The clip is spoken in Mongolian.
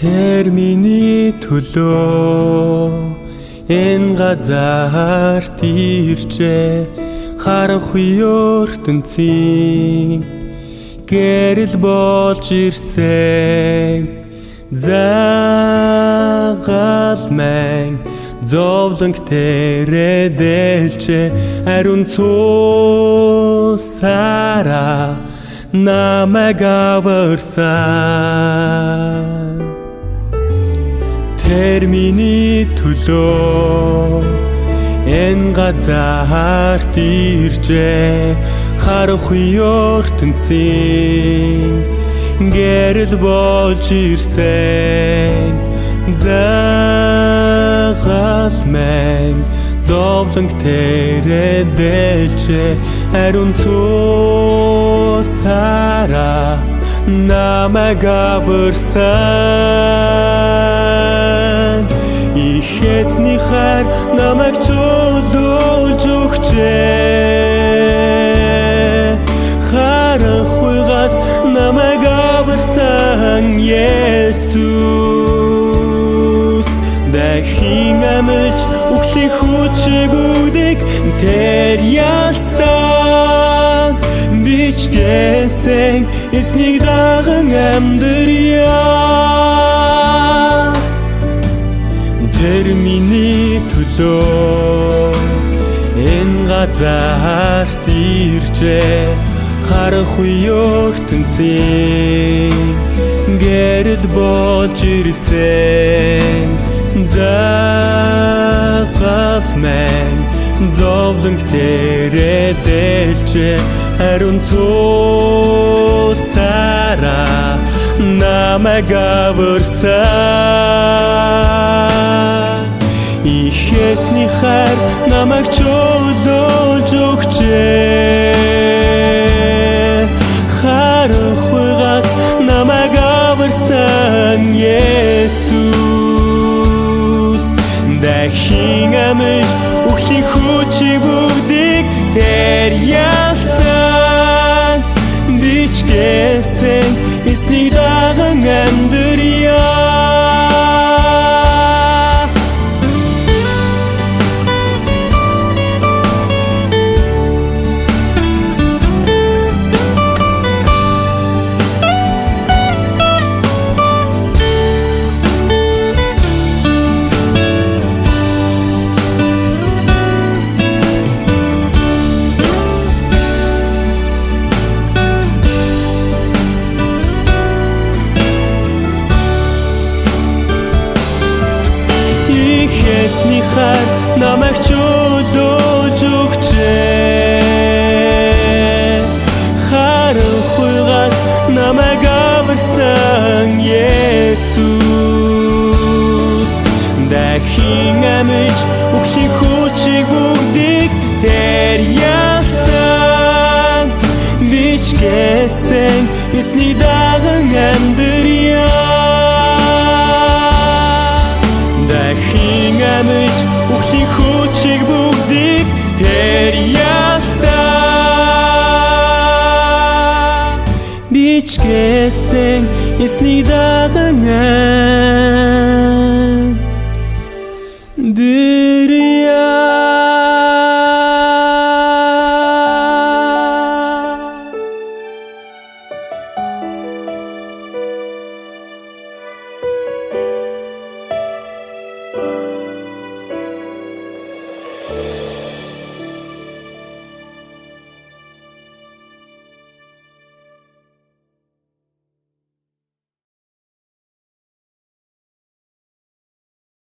Тэр миний төлөө энэ газарт иржээ харанхуй ертөнцийн гэрэл болж ирсэн заgal мэн зовлонг тэрэдэлчээ ариун цусаараа намайг аварсан. Тэр миний төлөө энэ газарт иржээ харанхуй ертөнцийн гэрэл болж ирсэн заgal мэн зовлонг тэрэдэлчээ ариун цусаараа намайг аварсан. Их эзний хайр намайг чөлөөлж өгчээ харанхуйгаас намайг аварсан Есүс. Дахин амж үхлийн хүчийг бүгдийг тэр ялсан бичгээсэн эзнийг даган амьдрья. Тэр миний төлөө энэ газарт иржээ харанхуй ертөнцийн гэрэл болж ирсэн заgal мэн зовлонг тэрэдэлчээ ариун цусаараа намайг аварсан. Их эзний хайр намайг чөлөөлж өгчээ харанхуйгаас намайг аварсан Есүс. Дахин амж үхлийн хүчийг бүгдийг тэр ялсан бичгээсэн эзнийг даган амьдрья. Эзний хайр намайг чөлөөлж өгчээ харанхуйгаас намайг аварсан Есүс. Дахин амж үхлийн хүчийг бүгдийг тэр ялсан бичгээсэн эзнийг даган амьдрья. Дахин амж үхлийн хүчийг бүгдийг тэр ялсан бичгээсэн эзнийг даган амьдрья.